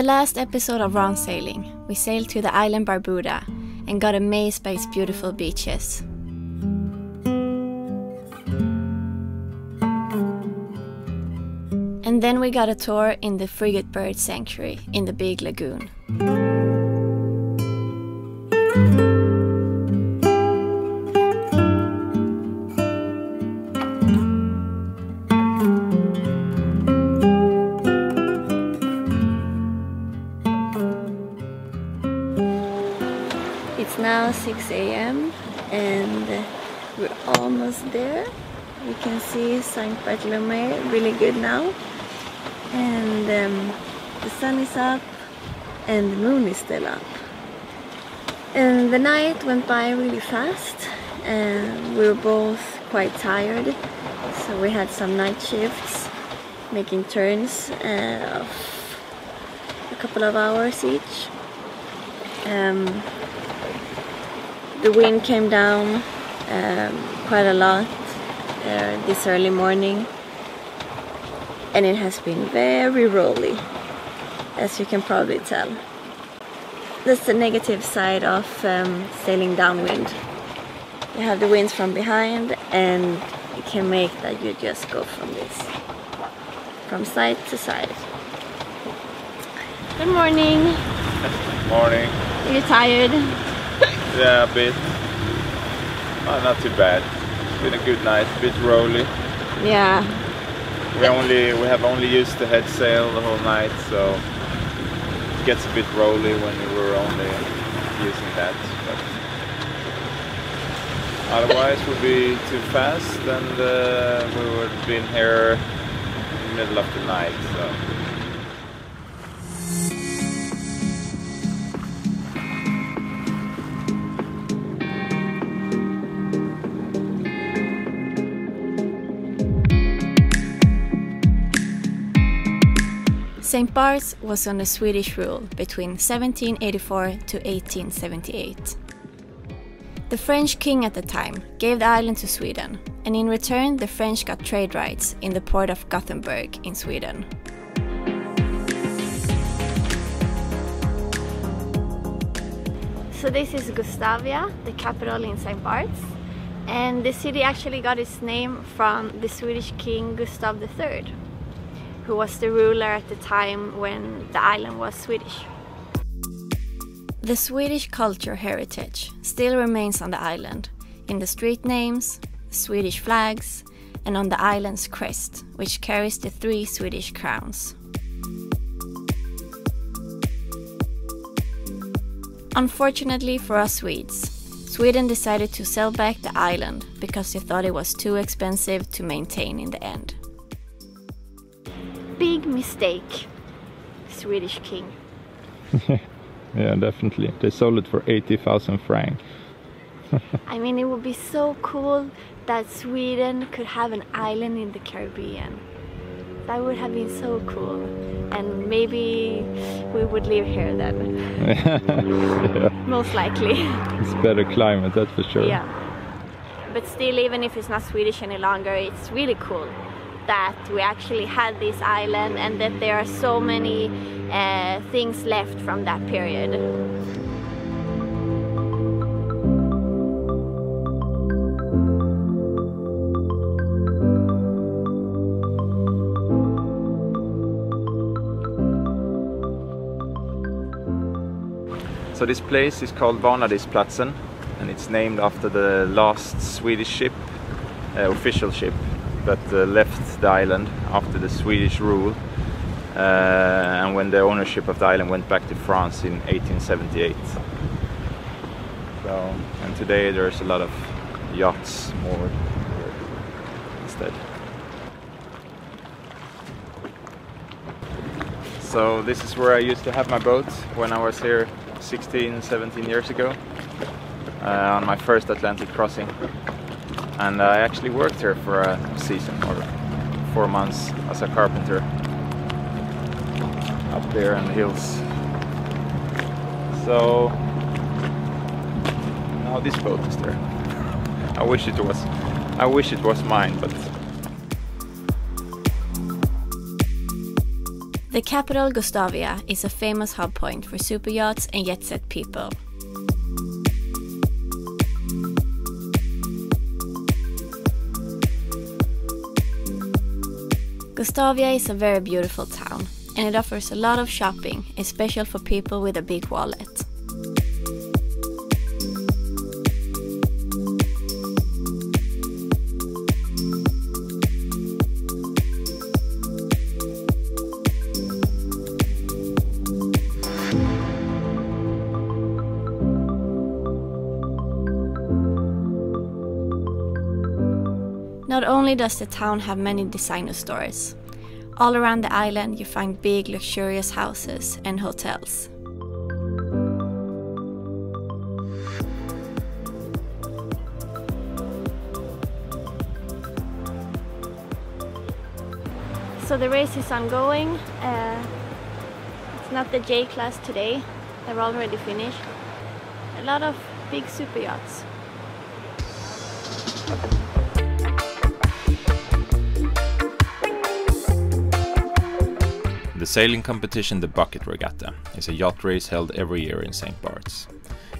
In the last episode of Round Sailing, we sailed to the island Barbuda and got amazed by its beautiful beaches. And then we got a tour in the Frigate Bird Sanctuary in the Big Lagoon. It's now 6 a.m. and we're almost there. You can see St. Bartholomew really good now. And the sun is up and the moon is still up. And the night went by really fast and we were both quite tired. So we had some night shifts, making turns of a couple of hours each. The wind came down quite a lot this early morning. And it has been very rolly, as you can probably tell. That's the negative side of sailing downwind. You have the winds from behind and it can make that you just go from side to side. Good morning. Morning. Are you tired? Yeah, a bit. Oh, not too bad. It's been a good night, a bit rolly. Yeah. We have only used the head sail the whole night, so it gets a bit rolly when we were only using that. But otherwise, we'll be too fast, and we would have been here in the middle of the night. So. St. Barths was under Swedish rule between 1784 to 1878. The French king at the time gave the island to Sweden, and in return the French got trade rights in the port of Gothenburg in Sweden. So this is Gustavia, the capital in St. Barths, and the city actually got its name from the Swedish king Gustav III. Who was the ruler at the time when the island was Swedish. The Swedish culture heritage still remains on the island, in the street names, Swedish flags, and on the island's crest, which carries the 3 Swedish crowns. Unfortunately for us Swedes, Sweden decided to sell back the island because they thought it was too expensive to maintain in the end. Big mistake, Swedish king. Yeah, definitely. They sold it for 80,000 francs. I mean, it would be so cool that Sweden could have an island in the Caribbean. That would have been so cool. And maybe we would live here then. Yeah. Most likely. It's better climate, that's for sure. Yeah. But still, even if it's not Swedish any longer, it's really cool that we actually had this island and that there are so many things left from that period. So this place is called Vanadisplatsen, and it's named after the last Swedish ship, official ship, that left the island after the Swedish rule and when the ownership of the island went back to France in 1878. So, and today there's a lot of yachts moored here instead. So this is where I used to have my boat when I was here 16, 17 years ago on my first Atlantic crossing. And I actually worked here for a season or 4 months as a carpenter up there in the hills. So now this boat is there. I wish it was mine, but The capital, Gustavia, is a famous hub point for superyachts and jet-set people. Gustavia is a very beautiful town, and it offers a lot of shopping, especially for people with a big wallet. Not only does the town have many designer stores, all around the island you find big luxurious houses and hotels. So the race is ongoing. It's not the J class today, they're already finished. A lot of big super yachts. The sailing competition, the Bucket Regatta, is a yacht race held every year in St. Barts.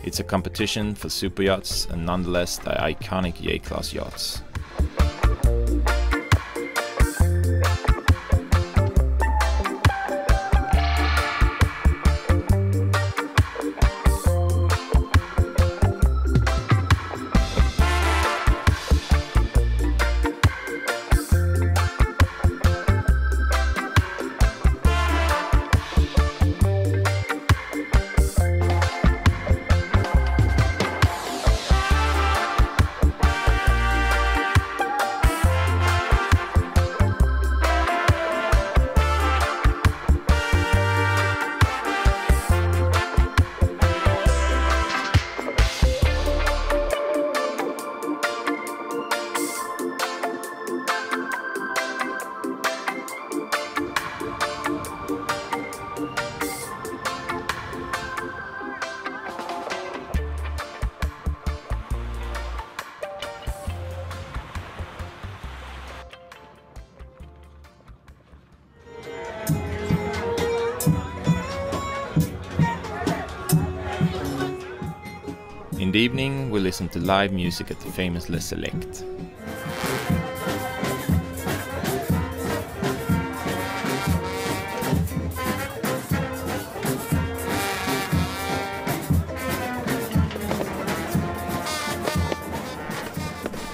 It's a competition for super yachts and nonetheless the iconic J-class yachts. In the evening, we listen to live music at the famous Les Select.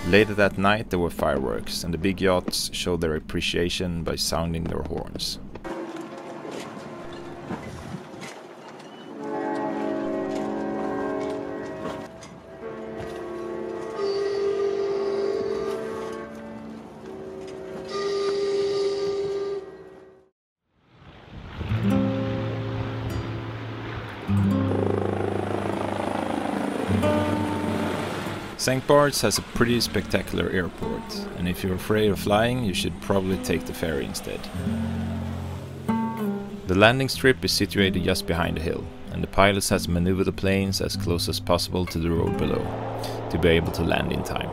Later that night there were fireworks, and the big yachts showed their appreciation by sounding their horns. St. Barts has a pretty spectacular airport, and if you're afraid of flying, you should probably take the ferry instead. The landing strip is situated just behind the hill, and the pilots has maneuvered the planes as close as possible to the road below, to be able to land in time.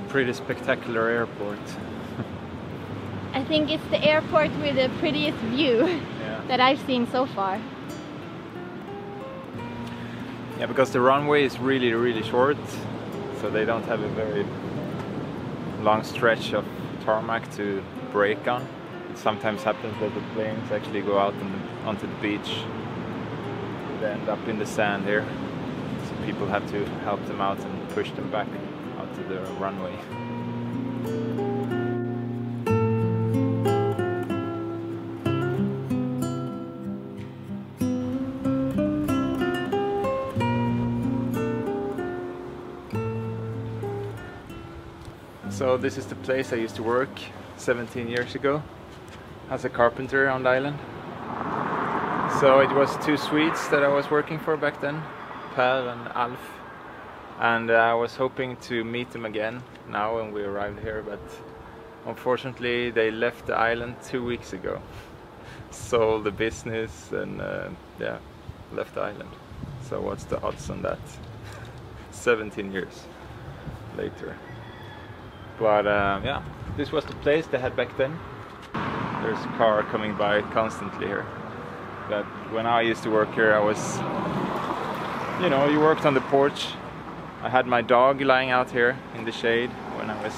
Pretty spectacular airport. I think it's the airport with the prettiest view that I've seen so far. Yeah, because the runway is really short, so they don't have a very long stretch of tarmac to brake on. It sometimes happens that the planes actually go out onto the beach. They end up in the sand here, so people have to help them out and push them back out to the runway. So this is the place I used to work 17 years ago as a carpenter on the island. So it was two Swedes that I was working for back then, Per and Alf. And I was hoping to meet them again now when we arrived here, but unfortunately they left the island 2 weeks ago. sold the business and yeah, left the island. So what's the odds on that? 17 years later. But yeah, this was the place they had back then. There's a car coming by constantly here. But when I used to work here, I was, you know, you worked on the porch. I had my dog lying out here in the shade when I was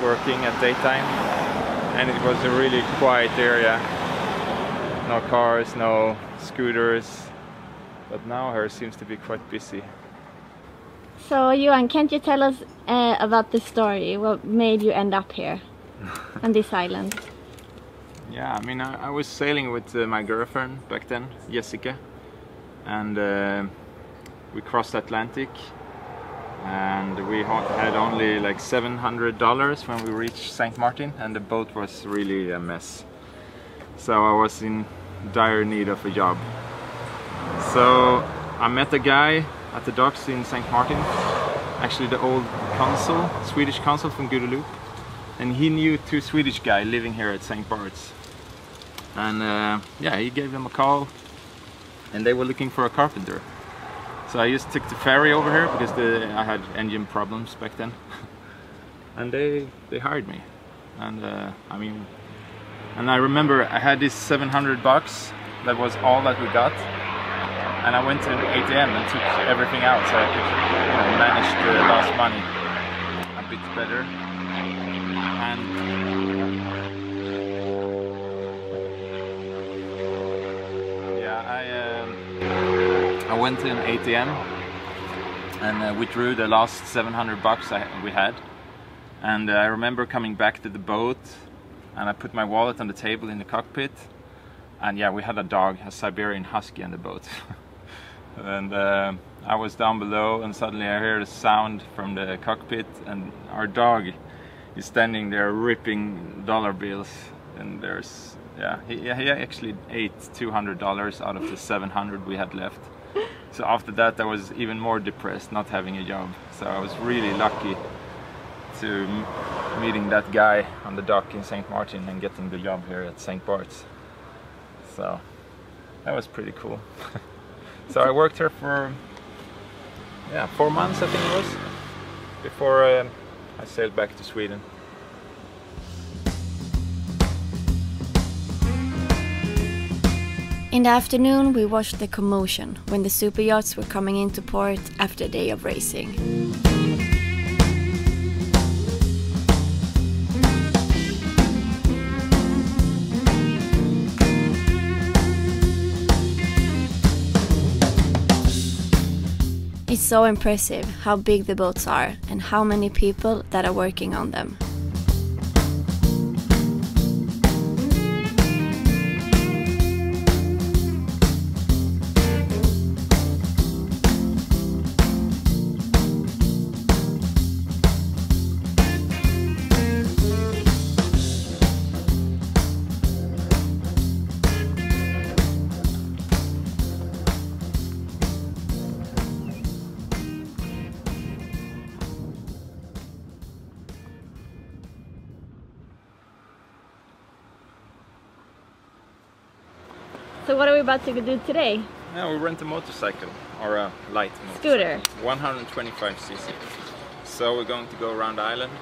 working at daytime. And it was a really quiet area. No cars, no scooters. But now here seems to be quite busy. So Johan, can't you tell us about the story? What made you end up here on this island? Yeah, I mean, I was sailing with my girlfriend back then, Jessica, and we crossed the Atlantic, and we had only like $700 when we reached St. Martin, and the boat was really a mess. So I was in dire need of a job. So I met a guy at the docks in St. Martin, actually the old consul, Swedish consul from Guadeloupe, and he knew two Swedish guys living here at St. Bart's. And yeah, he gave them a call and they were looking for a carpenter. So I just took the ferry over here because I had engine problems back then. And they hired me. And I mean, and I remember I had this $700, that was all that we got. And I went to an ATM and took everything out so I could, you know, manage the last money a bit better. And I went to an ATM and withdrew the last $700 we had. And I remember coming back to the boat and I put my wallet on the table in the cockpit. And yeah, we had a dog, a Siberian Husky on the boat. And I was down below and suddenly I heard a sound from the cockpit and our dog is standing there ripping dollar bills. And there's, yeah, he actually ate $200 out of the 700 we had left. So after that I was even more depressed not having a job. So I was really lucky to meeting that guy on the dock in St. Martin and getting the job here at St. Bart's. So that was pretty cool. So I worked here for 4 months, I think it was, before I sailed back to Sweden. In the afternoon, we watched the commotion when the super yachts were coming into port after a day of racing. It's so impressive how big the boats are and how many people that are working on them. So what are we about to do today? Yeah, we rent a motorcycle, or a light motorcycle. Scooter. 125cc. So we're going to go around the island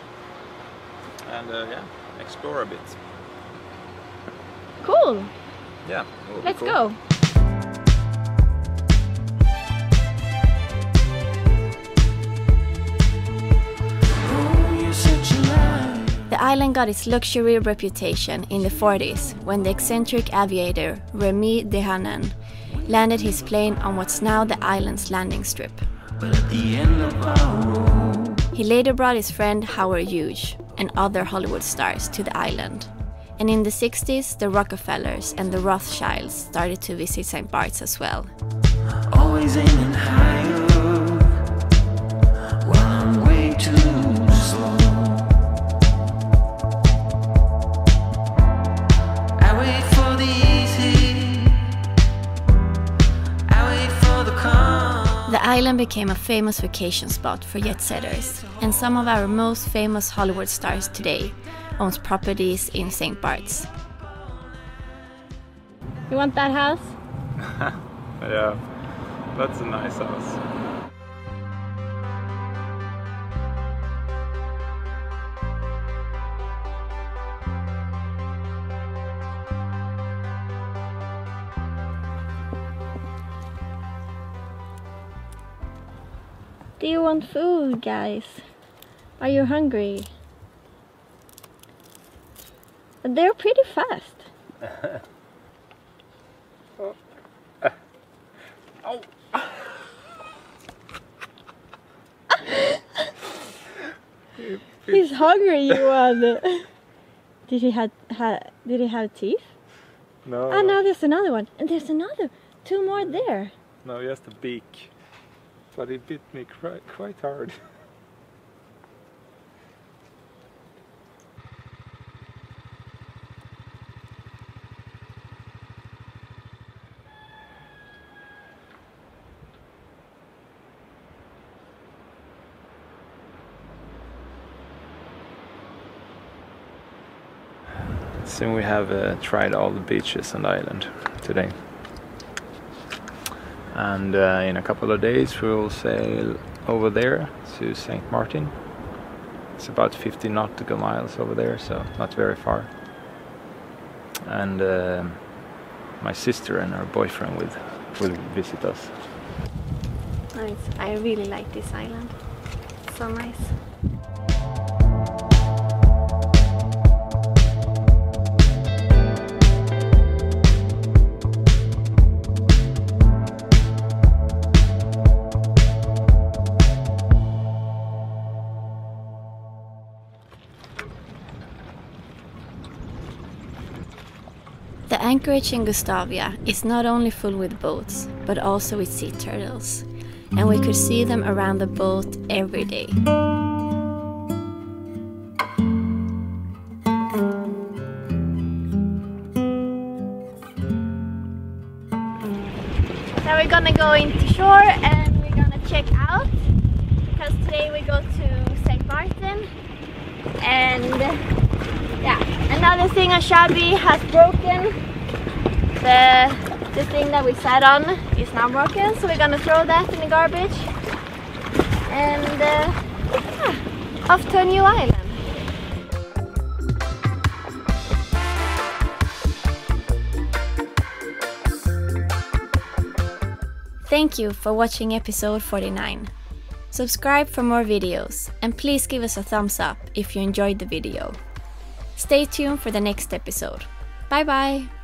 and yeah, explore a bit. Cool. Yeah, let's cool. go. The island got its luxury reputation in the 40s when the eccentric aviator Remy Dehaenen landed his plane on what's now the island's landing strip. He later brought his friend Howard Hughes and other Hollywood stars to the island. And in the 60s, the Rockefellers and the Rothschilds started to visit St. Bart's as well. Always aiming higher, while I'm way too slow. I wait for the easy, I wait for the calm. The island became a famous vacation spot for jet setters, and some of our most famous Hollywood stars today owns properties in St. Bart's. You want that house? Yeah, that's a nice house. Do you want food, guys? Are you hungry? They're pretty fast. Oh. He's hungry, Johan. Did he have teeth? No. Oh, now there's another one, and there's another. 2 more there. No, just a beak. But it bit me quite hard. Soon we have tried all the beaches on the island today. And in a couple of days we will sail over there to St. Martin. It's about 50 nautical miles over there, so not very far. And my sister and her boyfriend will visit us. Nice. I really like this island. It's so nice. The anchorage in Gustavia is not only full with boats, but also with sea turtles, and we could see them around the boat every day. So we're gonna go into shore and we're gonna check out, because today we go to St. Martin, and yeah, another thing on Shabby has broken. The thing that we sat on is now broken, so we're gonna throw that in the garbage and yeah, off to a new island. Thank you for watching episode 49. Subscribe for more videos and please give us a thumbs up if you enjoyed the video. Stay tuned for the next episode. Bye bye!